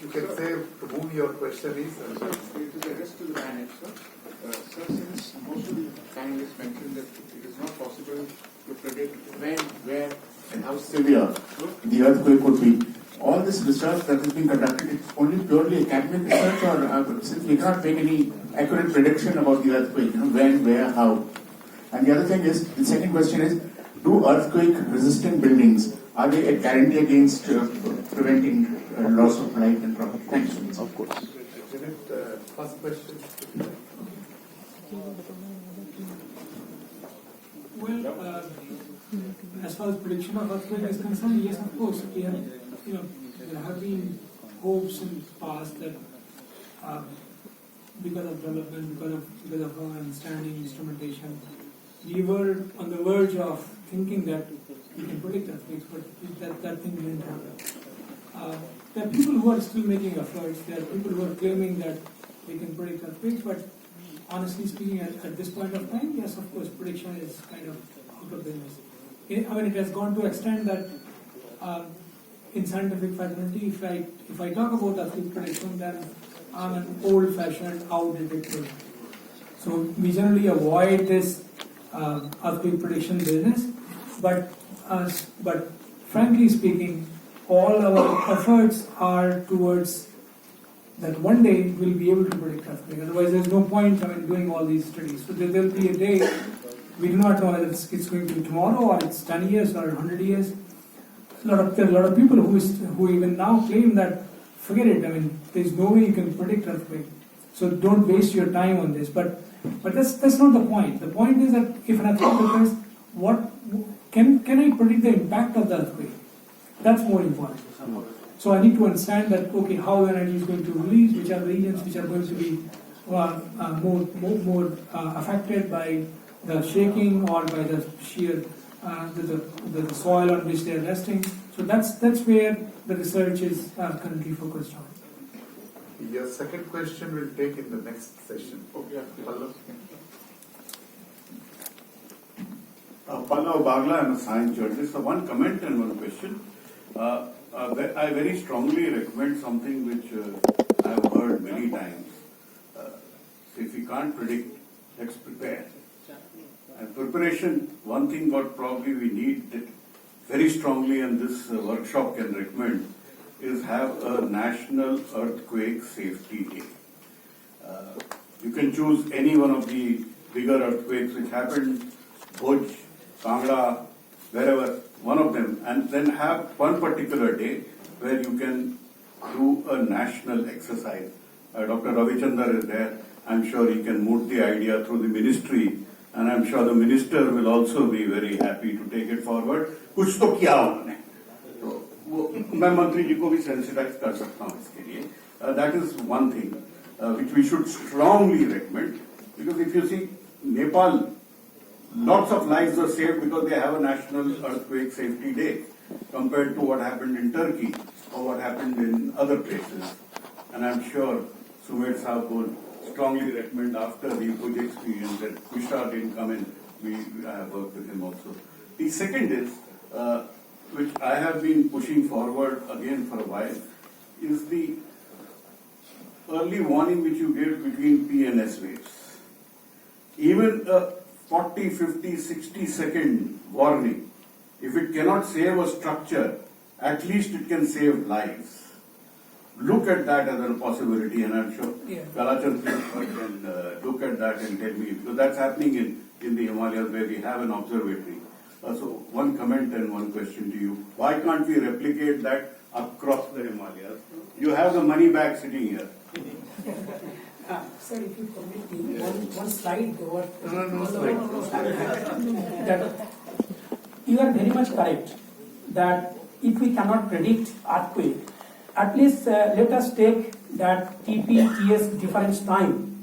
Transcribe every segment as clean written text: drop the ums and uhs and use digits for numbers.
You can say to whom your question is. Sir, it is addressed to the panel, sir. Sir, since most of the panelists mentioned that it is not possible to predict when, where, and how severe the earthquake would be, all this research that is being conducted is only purely academic research, or since we cannot make any accurate prediction about the earthquake, when, where, how. And the other thing is, the second question is, do earthquake-resistant buildings, are they a guarantee against preventing loss of life and property? Thank you. Of course. First question. Well, as far as prediction of earthquake is concerned, yes, of course, we have, there have been hopes in the past that because of development, because of our understanding, instrumentation, we were on the verge of thinking that we can predict earthquakes, but that thing didn't happen. There are people who are still making efforts. There are people who are claiming that we can predict earthquakes, but honestly speaking, at this point of time, yes, of course, prediction is kind of out of business. I mean, it has gone to extent that in scientific fraternity, if I talk about earthquake prediction, then I'm an old-fashioned, outdated person. So we generally avoid this earthquake prediction business, but frankly speaking, all our efforts are towards that one day we'll be able to predict earthquake. Otherwise, there's no point doing all these studies. So there will be a day, we do not know whether it's going to be tomorrow or it's 10 years or 100 years. There are a lot of people who even now claim that, forget it, there's no way you can predict earthquake. So don't waste your time on this. But that's not the point. The point is that if an earthquake occurs, can I predict the impact of the earthquake? That's more important. So I need to understand that, okay, how energy is going to release, which are regions which are going to be more affected by the shaking or by the sheer the soil on which they are resting. So that's where the research is currently focused on. Your second question will take in the next session. Okay. Pallav. Pallav Bagla, I'm a science journalist. So one comment and one question. I very strongly recommend something which I have heard many times. So if we can't predict, let's prepare. And preparation, one thing what probably we need very strongly, and this workshop can recommend, is have a National Earthquake Safety Day. You can choose any one of the bigger earthquakes which happened, Bhuj, Kangra, wherever, one of them, and then have one particular day where you can do a national exercise. Dr. Ravichandar is there. I'm sure he can move the idea through the ministry, and I'm sure the minister will also be very happy to take it forward. कुछ तो किया उन्होंने, तो मैं मंत्री जी को भी sensitize कर सकता हूँ इसके लिए. That is one thing which we should strongly recommend, because if you see Nepal, lots of lives are saved because they have a National Earthquake Safety Day compared to what happened in Turkey or what happened in other places. And I'm sure Sumed Saab will strongly recommend after the Bhuj experience that Mishra didn't come in. I have worked with him also. The second is, which I have been pushing forward again for a while, is the early warning which you give between P and S waves. Even a 40, 50, 60 second warning, if it cannot save a structure, at least it can save lives. Look at that as a possibility, and I'm sure Kalachand can look at that and tell me, because that's happening in the Himalayas where we have an observatory. So one comment and one question to you. Why can't we replicate that across the Himalayas? You have the money bag sitting here. Sir, if you permit me, one slide over. That you are very much correct that if we cannot predict earthquake, at least let us take that TP-TS difference time.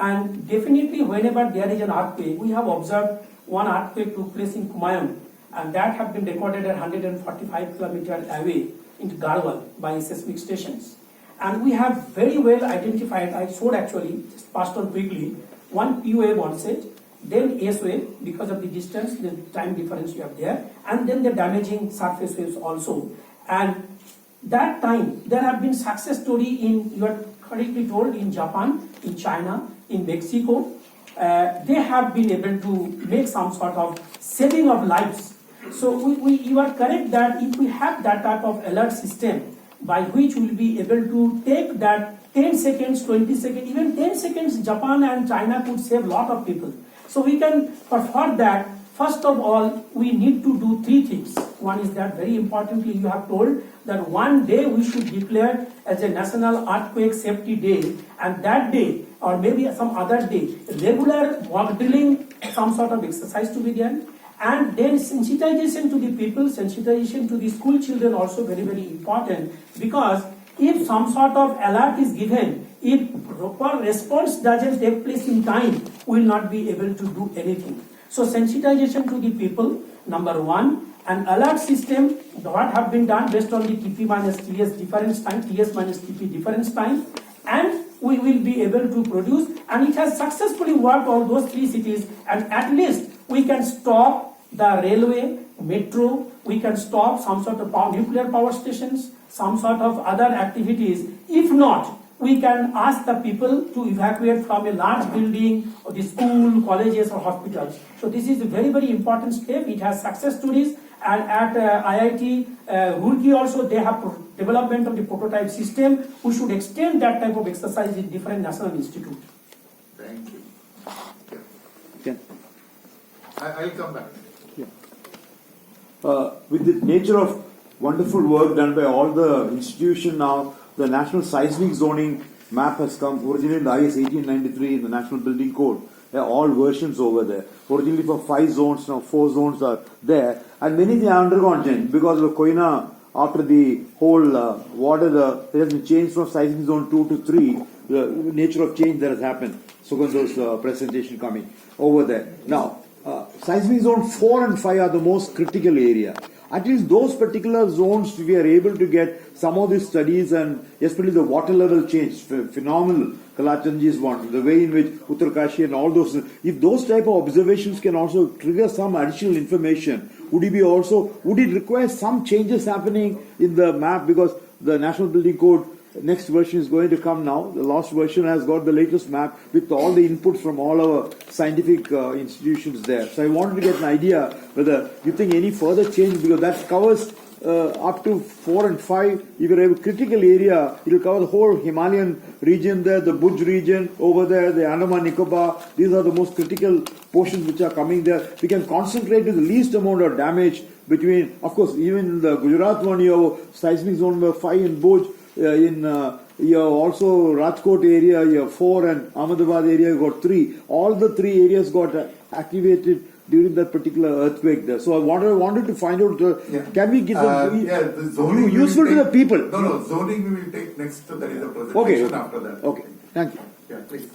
And definitely whenever there is an earthquake, we have observed one earthquake took place in Kumaon, and that have been recorded at 145 kilometers away in Garhwal by seismic stations. And we have very well identified, I showed actually, just passed on quickly, one P wave onset, then S wave because of the distance, the time difference you have there, and then the damaging surface waves also. And that time there have been success story in, you are correctly told, in Japan, in China, in Mexico. They have been able to make some sort of saving of lives. So you are correct that if we have that type of alert system by which we will be able to take that 10 seconds, 20 seconds, even 10 seconds, Japan and China could save a lot of people. So we can, for that, first of all, we need to do three things. One is that very importantly you have told that one day we should declare as a National Earthquake Safety Day, and that day or maybe some other day, regular mock drilling, some sort of exercise to be done, and then sensitization to the people, sensitization to the school children also very, very important, because if some sort of alert is given, if proper response doesn't take place in time, we will not be able to do anything. So sensitization to the people, number one, an alert system, what have been done based on the TP minus TS difference time, TS minus TP difference time, and we will be able to produce, and it has successfully worked on those three cities, and at least we can stop the railway, metro, we can stop some sort of nuclear power stations, some sort of other activities. If not, we can ask the people to evacuate from a large building or the school, colleges or hospitals. So this is a very, very important step. It has success stories, and at IIT Roorkee also they have development of the prototype system. We should extend that type of exercise in different national institutes. Thank you. Yeah. I'll come back. With the nature of wonderful work done by all the institution now, the National Seismic Zoning map has come, originally in the IS 1893 in the National Building Code. There are all versions over there. Originally for 5 zones, now 4 zones are there. And many things have undergone change because of Koina, after the whole water, it has been changed from seismic zone 2 to 3. The nature of change that has happened. So when those presentation coming over there. Now, seismic zone 4 and 5 are the most critical area. At least those particular zones, we are able to get some of these studies, and especially the water level change, phenomenal. Kalachanji's one, the way in which Uttarkashi and all those, if those type of observations can also trigger some additional information, would it require some changes happening in the map, because the National Building Code next version is going to come now. The last version has got the latest map with all the inputs from all our scientific institutions there. So I wanted to get an idea whether you think any further change, because that covers up to 4 and 5. If you have a critical area, it will cover the whole Himalayan region there, the Bhuj region over there, the Andaman Nicobar. These are the most critical portions which are coming there. We can concentrate with the least amount of damage between, of course, even the Gujarat one, you have seismic zone 5 in Bhuj. You have also Rajkot area, you have 4, and Ahmedabad area you got 3. All the 3 areas got activated during that particular earthquake there. So I wanted to find out, can we give them the zoning useful to the people? No, zoning we will take next. There is a presentation after that. Okay, thank you. Yeah, please.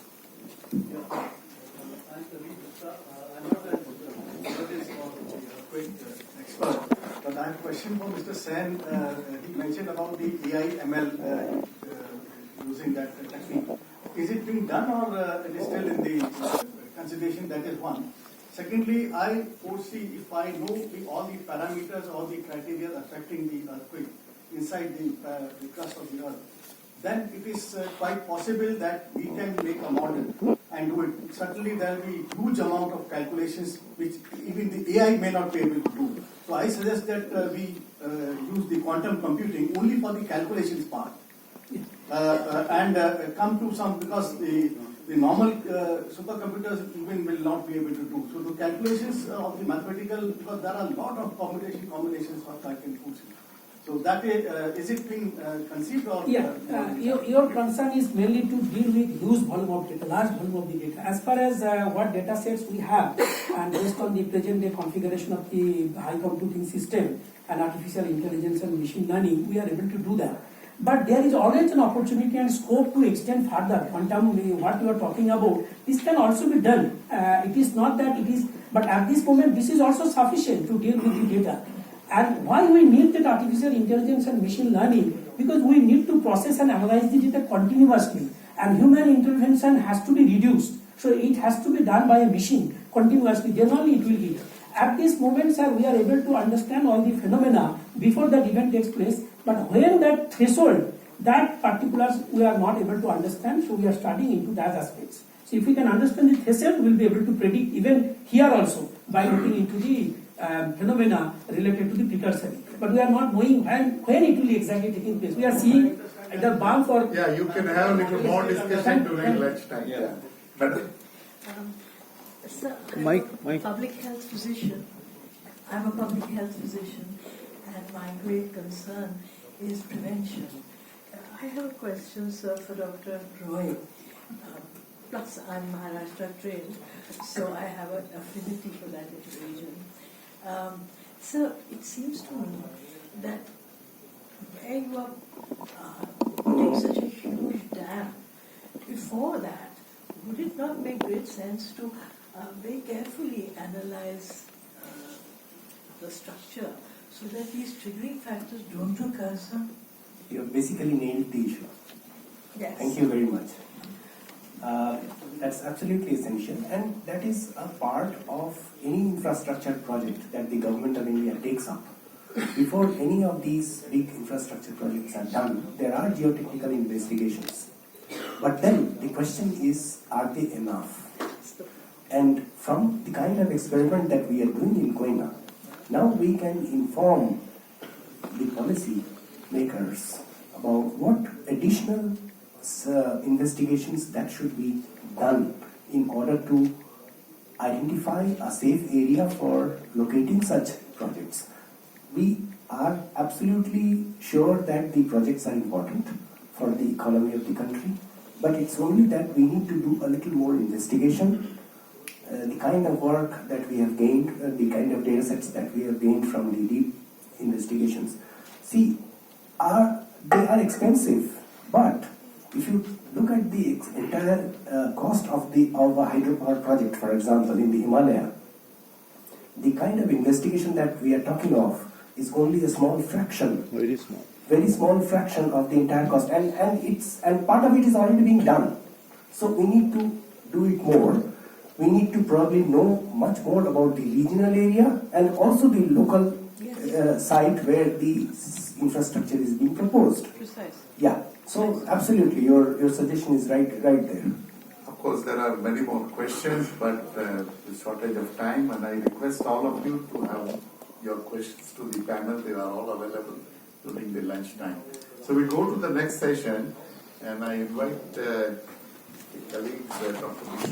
But I have a question for Mr. Sen. He mentioned about the AI/ML using that technique. Is it being done, or it is still in the consideration? That is one. Secondly, I foresee, if I know all the parameters, all the criteria affecting the earthquake inside the crust of the earth, then it is quite possible that we can make a model and do it. Certainly there will be huge amount of calculations which even the AI may not be able to do. So I suggest that we use the quantum computing only for the calculations part. And come to some, because the normal supercomputers even will not be able to do. So the calculations of the mathematical, because there are a lot of combinations for that in food. So that is it being conceived, or? Yeah, your concern is mainly to deal with huge volume of data, large volume of the data. As far as what data sets we have, and based on the present day configuration of the high computing system and artificial intelligence and machine learning, we are able to do that. But there is always an opportunity and scope to extend further. Quantum, what you are talking about, this can also be done. It is not that it is, but at this moment, this is also sufficient to deal with the data. And why we need that artificial intelligence and machine learning? Because we need to process and analyze the data continuously, and human intervention has to be reduced. So it has to be done by a machine continuously, then only it will be. At this moment, sir, we are able to understand all the phenomena before that event takes place, but when that threshold, that particulars we are not able to understand, so we are studying into that aspects. So if we can understand the threshold, we will be able to predict even here also by looking into the phenomena related to the precursor. But we are not knowing when it will be exactly taking place. We are seeing the bomb for... Yeah, you can have a little more discussion during lunchtime. Yeah. But Sir, Mike. Public health physician. I'm a public health physician, and my great concern is prevention. I have a question, sir, for Dr. Roy. Plus, I'm Maharashtra trained, so I have an affinity for that region. Sir, it seems to me that where you are putting such a huge dam, before that, would it not make great sense to very carefully analyze the structure so that these triggering factors don't occur, sir? You have basically nailed the issue. Yes. Thank you very much. That's absolutely essential, and that is a part of any infrastructure project that the government of India takes up. Before any of these big infrastructure projects are done, there are geotechnical investigations. But then the question is, are they enough? And from the kind of experiment that we are doing in Koina, now we can inform the policy makers about what additional investigations that should be done in order to identify a safe area for locating such projects. We are absolutely sure that the projects are important for the economy of the country, but it's only that we need to do a little more investigation. The kind of work that we have gained, the kind of data sets that we have gained from the deep investigations, see, they are expensive, but if you look at the entire cost of a hydropower project, for example, in the Himalaya, the kind of investigation that we are talking of is only a small fraction. Very small fraction of the entire cost, and part of it is already being done. So we need to do it more. We need to probably know much more about the regional area and also the local site where the infrastructure is being proposed. Precise. Yeah. So absolutely, your suggestion is right there. of course, there are many more questions, but the shortage of time, and I request all of you to have your questions to the panel. They are all available during the lunchtime. So we go to the next session, and I invite the colleagues, Dr.